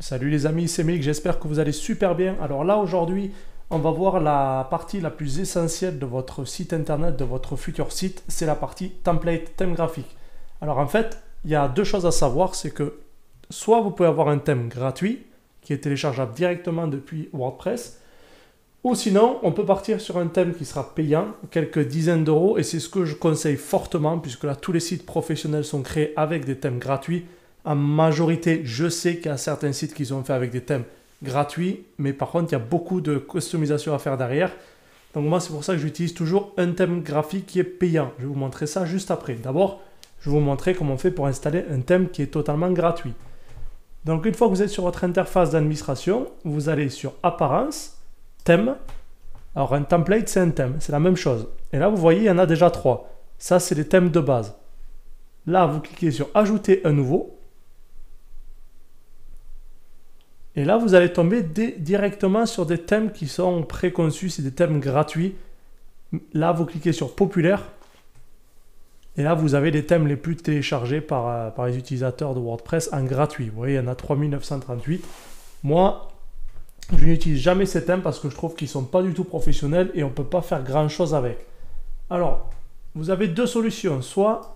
Salut les amis, c'est Mick, j'espère que vous allez super bien. Alors là aujourd'hui, on va voir la partie la plus essentielle de votre site internet, de votre futur site, c'est la partie template, thème graphique. Alors en fait, il y a deux choses à savoir, c'est que soit vous pouvez avoir un thème gratuit qui est téléchargeable directement depuis WordPress, ou sinon on peut partir sur un thème qui sera payant, quelques dizaines d'euros, et c'est ce que je conseille fortement puisque là tous les sites professionnels sont créés avec des thèmes gratuits. En majorité, je sais qu'il y a certains sites qui sont faits avec des thèmes gratuits, mais par contre, il y a beaucoup de customisation à faire derrière. Donc moi, c'est pour ça que j'utilise toujours un thème graphique qui est payant. Je vais vous montrer ça juste après. D'abord, je vais vous montrer comment on fait pour installer un thème qui est totalement gratuit. Donc une fois que vous êtes sur votre interface d'administration, vous allez sur Apparence, Thème. Alors un template, c'est un thème, c'est la même chose. Et là, vous voyez, il y en a déjà 3. Ça, c'est les thèmes de base. Là, vous cliquez sur Ajouter un nouveau. Et là, vous allez tomber directement sur des thèmes qui sont préconçus, c'est des thèmes gratuits. Là, vous cliquez sur Populaire. Et là, vous avez les thèmes les plus téléchargés par les utilisateurs de WordPress en gratuit. Vous voyez, il y en a 3938. Moi, je n'utilise jamais ces thèmes parce que je trouve qu'ils ne sont pas du tout professionnels et on ne peut pas faire grand-chose avec. Alors, vous avez deux solutions. Soit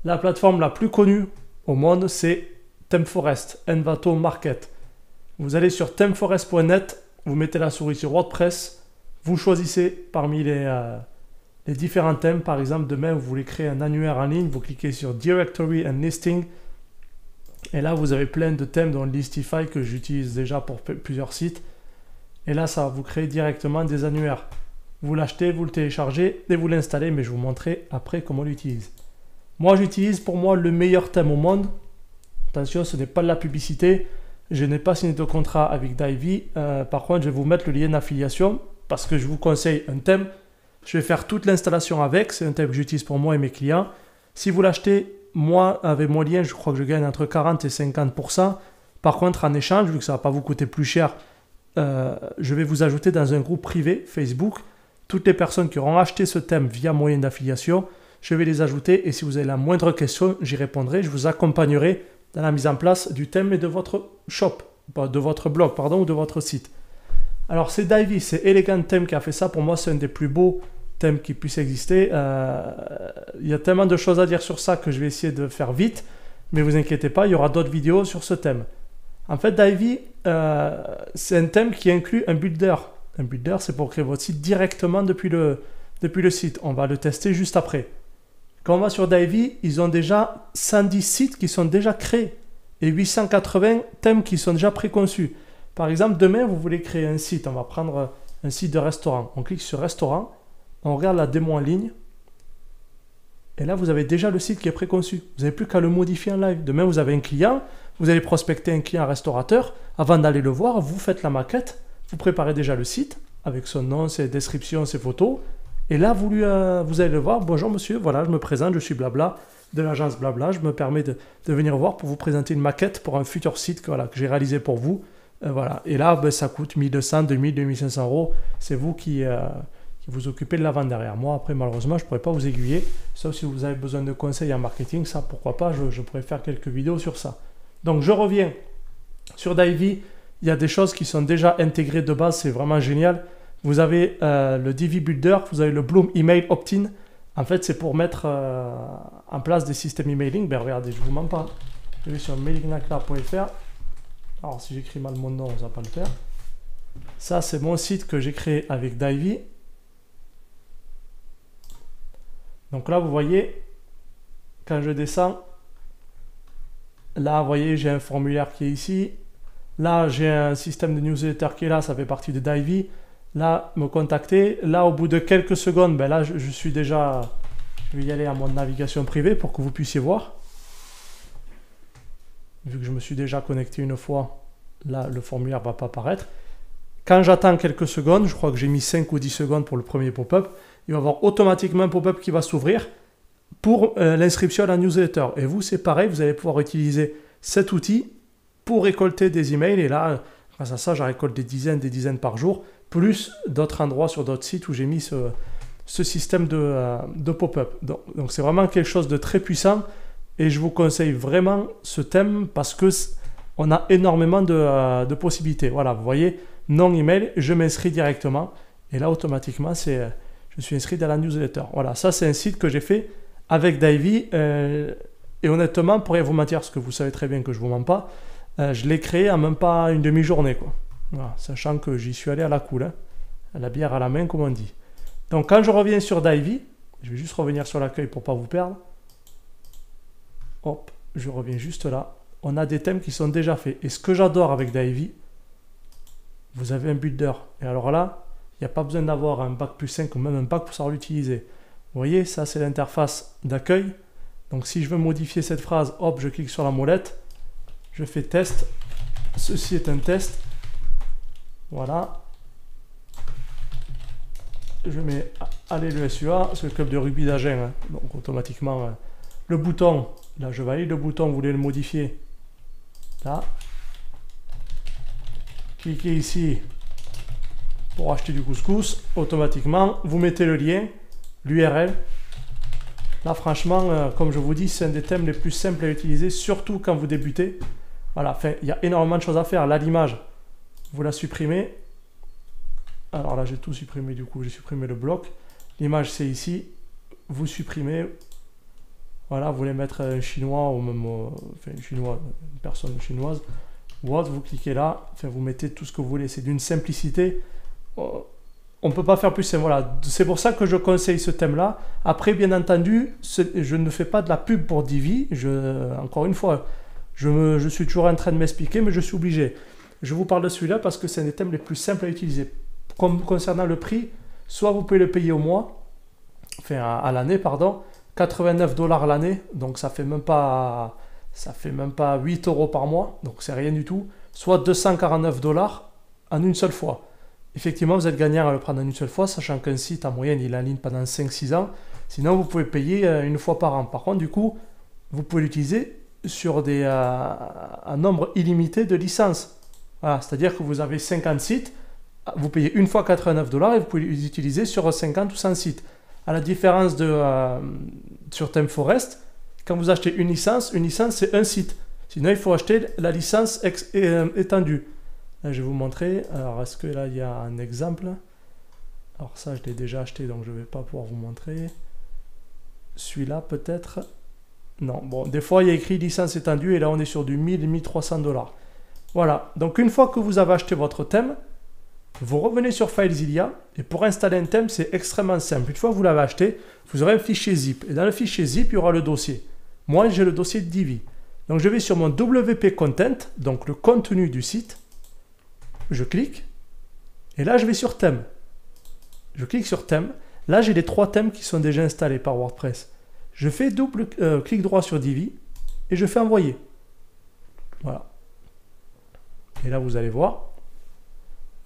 la plateforme la plus connue au monde, c'est ThemeForest, Envato Market. Vous allez sur themeforest.net, vous mettez la souris sur WordPress, vous choisissez parmi les différents thèmes. Par exemple, demain, vous voulez créer un annuaire en ligne, vous cliquez sur Directory and Listing. Et là, vous avez plein de thèmes dont Listify que j'utilise déjà pour plusieurs sites. Et là, ça va vous créer directement des annuaires. Vous l'achetez, vous le téléchargez et vous l'installez, mais je vous montrerai après comment on l'utilise. Moi, j'utilise pour moi le meilleur thème au monde. Attention, ce n'est pas de la publicité. Je n'ai pas signé de contrat avec Divi. Par contre, je vais vous mettre le lien d'affiliation parce que je vous conseille un thème. Je vais faire toute l'installation avec. C'est un thème que j'utilise pour moi et mes clients. Si vous l'achetez, moi, avec mon lien, je crois que je gagne entre 40 et 50%. Par contre, en échange, vu que ça ne va pas vous coûter plus cher, je vais vous ajouter dans un groupe privé Facebook. Toutes les personnes qui auront acheté ce thème via moyen d'affiliation, je vais les ajouter. Et si vous avez la moindre question, j'y répondrai. Je vous accompagnerai dans la mise en place du thème et de votre shop, de votre blog, pardon, ou de votre site. Alors c'est Divi, c'est Elegant Theme qui a fait ça. Pour moi, c'est un des plus beaux thèmes qui puissent exister. Il y a tellement de choses à dire sur ça que je vais essayer de faire vite, mais vous inquiétez pas, il y aura d'autres vidéos sur ce thème. En fait, Divi, c'est un thème qui inclut un builder. Un builder, c'est pour créer votre site directement depuis le site. On va le tester juste après. Quand on va sur Divi, ils ont déjà 110 sites qui sont déjà créés et 880 thèmes qui sont déjà préconçus. Par exemple, demain, vous voulez créer un site. On va prendre un site de restaurant. On clique sur restaurant, on regarde la démo en ligne et là, vous avez déjà le site qui est préconçu. Vous n'avez plus qu'à le modifier en live. Demain, vous avez un client, vous allez prospecter un client restaurateur. Avant d'aller le voir, vous faites la maquette, vous préparez déjà le site avec son nom, ses descriptions, ses photos. Et là, vous allez le voir. Bonjour monsieur, voilà, je me présente, je suis Blabla, de l'agence Blabla. Je me permets de venir voir pour vous présenter une maquette pour un futur site que j'ai réalisé pour vous. Voilà. Et là, ça coûte 1200, 2000, 2500 euros. C'est vous qui vous occupez de la vente derrière. Moi, après, malheureusement, je ne pourrais pas vous aiguiller. Sauf si vous avez besoin de conseils en marketing, ça, pourquoi pas, je pourrais faire quelques vidéos sur ça. Donc, je reviens sur Divi. Il y a des choses qui sont déjà intégrées de base, c'est vraiment génial. Vous avez le Divi Builder, vous avez le Bloom Email Opt-in. En fait, c'est pour mettre en place des systèmes emailing. Ben regardez, je ne vous mens pas. Je vais sur mailingnaclar.fr. Alors, si j'écris mal mon nom, ça ne va pas le faire. Ça, c'est mon site que j'ai créé avec Divi. Donc là, vous voyez, quand je descends, là, vous voyez, j'ai un formulaire qui est ici. Là, j'ai un système de newsletter qui est là, ça fait partie de Divi. Là, me contacter. Là, au bout de quelques secondes, ben là, je suis déjà... Je vais y aller à mon navigation privée pour que vous puissiez voir. Vu que je me suis déjà connecté une fois, là, le formulaire ne va pas apparaître. Quand j'attends quelques secondes, je crois que j'ai mis 5 ou 10 secondes pour le premier pop-up, il va y avoir automatiquement un pop-up qui va s'ouvrir pour l'inscription à la newsletter. Et vous, c'est pareil, vous allez pouvoir utiliser cet outil pour récolter des emails. Et là, grâce à ça, je récolte des dizaines par jour, plus d'autres endroits sur d'autres sites où j'ai mis ce système de pop-up. Donc, c'est vraiment quelque chose de très puissant et je vous conseille vraiment ce thème parce que on a énormément de possibilités. Voilà, vous voyez, non email, je m'inscris directement. Et là, automatiquement, je suis inscrit dans la newsletter. Voilà, ça, c'est un site que j'ai fait avec Divey. Et honnêtement, pour rien vous mentir, parce que vous savez très bien que je ne vous mens pas, je l'ai créé en même pas une demi-journée, quoi. Voilà, sachant que j'y suis allé à la cool, hein, à la bière à la main, comme on dit. Donc, quand je reviens sur Divey, je vais juste revenir sur l'accueil pour ne pas vous perdre. Hop, je reviens juste là. On a des thèmes qui sont déjà faits. Et ce que j'adore avec Divey, vous avez un builder. Et alors là, il n'y a pas besoin d'avoir un bac plus 5 ou même un bac pour savoir l'utiliser. Vous voyez, ça c'est l'interface d'accueil. Donc si je veux modifier cette phrase, hop, je clique sur la molette. Je fais test. Ceci est un test. Voilà. Je mets allez le SUA, c'est le club de rugby d'Agen. Hein. Donc automatiquement, le bouton, là je valide le bouton, vous voulez le modifier. Là. Cliquez ici pour acheter du couscous. Automatiquement, vous mettez le lien, l'URL. Là franchement, comme je vous dis, c'est un des thèmes les plus simples à utiliser, surtout quand vous débutez. Voilà, enfin, il y a énormément de choses à faire. Là, l'image, vous la supprimez. Alors là, j'ai tout supprimé, du coup, j'ai supprimé le bloc. L'image, c'est ici. Vous supprimez. Voilà, vous voulez mettre un chinois ou même enfin, une personne chinoise. Ou autre, vous cliquez là. Enfin, vous mettez tout ce que vous voulez. C'est d'une simplicité. On ne peut pas faire plus simple. Voilà, c'est pour ça que je conseille ce thème-là. Après, bien entendu, je ne fais pas de la pub pour Divey. Encore une fois, je suis toujours en train de m'expliquer, mais je suis obligé. Je vous parle de celui-là parce que c'est un des thèmes les plus simples à utiliser. Comme concernant le prix, soit vous pouvez le payer au mois, enfin à l'année, pardon, 89 $ l'année, donc ça fait même pas 8 € par mois, donc c'est rien du tout, soit 249 $ en une seule fois. Effectivement, vous êtes gagnant à le prendre en une seule fois, sachant qu'un site en moyenne il est en ligne pendant 5-6 ans, sinon vous pouvez payer une fois par an. Par contre, du coup, vous pouvez l'utiliser sur un nombre illimité de licences. Voilà, c'est-à-dire que vous avez 50 sites, vous payez une fois 89 $ et vous pouvez les utiliser sur 50 ou 100 sites. À la différence sur ThemeForest, quand vous achetez une licence c'est un site. Sinon, il faut acheter la licence étendue. Là, je vais vous montrer. Alors, est-ce que là, il y a un exemple? Alors ça, je l'ai déjà acheté, donc je ne vais pas pouvoir vous montrer. Celui-là, peut-être. Non, bon, des fois, il y a écrit licence étendue et là, on est sur du 1000-1300 $. Voilà, donc une fois que vous avez acheté votre thème, vous revenez sur FileZilla et pour installer un thème, c'est extrêmement simple. Une fois que vous l'avez acheté, vous aurez un fichier zip. Et dans le fichier zip, il y aura le dossier. Moi, j'ai le dossier de Divey. Donc, je vais sur mon WP Content, donc le contenu du site. Je clique. Et là, je vais sur thème. Je clique sur thème. Là, j'ai les 3 thèmes qui sont déjà installés par WordPress. Je fais clic droit sur Divey et je fais envoyer. Voilà. Et là, vous allez voir.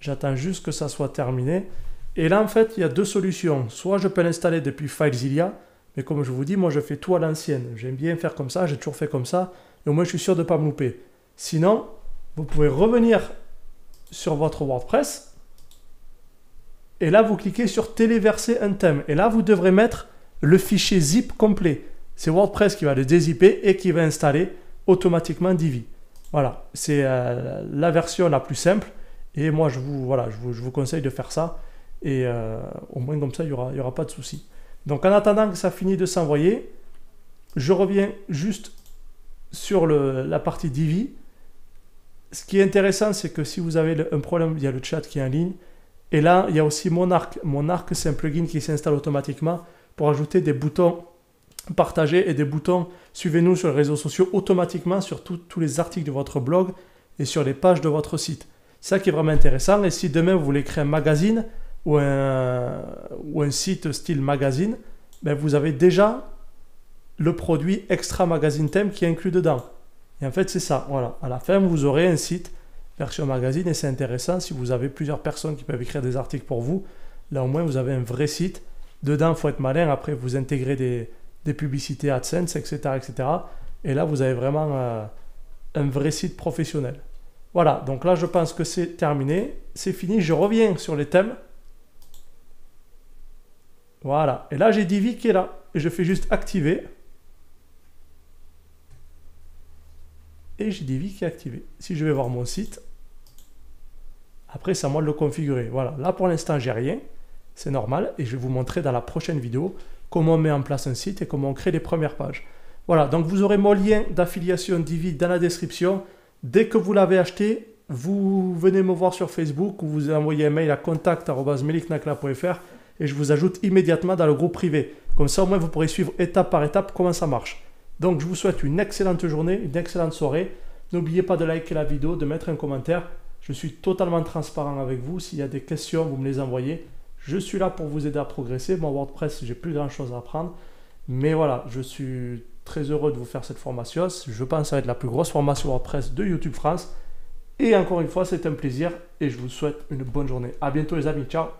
J'attends juste que ça soit terminé. Et là, en fait, il y a 2 solutions. Soit je peux l'installer depuis FileZilla, mais comme je vous dis, moi, je fais tout à l'ancienne. J'aime bien faire comme ça, j'ai toujours fait comme ça. Et au moins, je suis sûr de ne pas me louper. Sinon, vous pouvez revenir sur votre WordPress. Et là, vous cliquez sur téléverser un thème. Et là, vous devrez mettre le fichier zip complet. C'est WordPress qui va le dézipper et qui va installer automatiquement Divey. Voilà, c'est la version la plus simple. Et moi, je vous conseille de faire ça. Et au moins, comme ça, il y aura pas de souci. Donc, en attendant que ça finisse de s'envoyer, je reviens juste sur la partie Divey. Ce qui est intéressant, c'est que si vous avez un problème, il y a le chat qui est en ligne. Et là, il y a aussi Monarch. Monarch, c'est un plugin qui s'installe automatiquement pour ajouter des boutons partagés et des boutons suivez-nous sur les réseaux sociaux automatiquement sur tous les articles de votre blog et sur les pages de votre site. C'est ça qui est vraiment intéressant. Et si demain vous voulez créer un magazine ou un site style magazine, ben vous avez déjà le produit Extra Magazine Theme qui est inclus dedans. Et en fait, c'est ça. Voilà. À la fin, vous aurez un site version magazine et c'est intéressant si vous avez plusieurs personnes qui peuvent écrire des articles pour vous. Là, au moins, vous avez un vrai site. Dedans, il faut être malin. Après, vous intégrez des publicités AdSense, etc., etc. Et là, vous avez vraiment un vrai site professionnel. Voilà, donc là, je pense que c'est terminé. C'est fini. Je reviens sur les thèmes. Voilà. Et là, j'ai Divey qui est là. Et je fais juste activer. et j'ai Divi qui est activé. Si je vais voir mon site, après c'est à moi de le configurer. Voilà, là pour l'instant j'ai rien, c'est normal, et je vais vous montrer dans la prochaine vidéo comment on met en place un site et comment on crée les premières pages. Voilà, donc vous aurez mon lien d'affiliation Divi dans la description. Dès que vous l'avez acheté, vous venez me voir sur Facebook ou vous envoyez un mail à contact@meliknakla.fr et je vous ajoute immédiatement dans le groupe privé. Comme ça, au moins, vous pourrez suivre étape par étape comment ça marche. Donc, je vous souhaite une excellente journée, une excellente soirée. N'oubliez pas de liker la vidéo, de mettre un commentaire. Je suis totalement transparent avec vous. S'il y a des questions, vous me les envoyez. Je suis là pour vous aider à progresser. Mon WordPress, j'ai plus grand chose à apprendre. Mais voilà, je suis très heureux de vous faire cette formation. Je pense que ça va être la plus grosse formation WordPress de YouTube France. Et encore une fois, c'est un plaisir et je vous souhaite une bonne journée. À bientôt les amis. Ciao.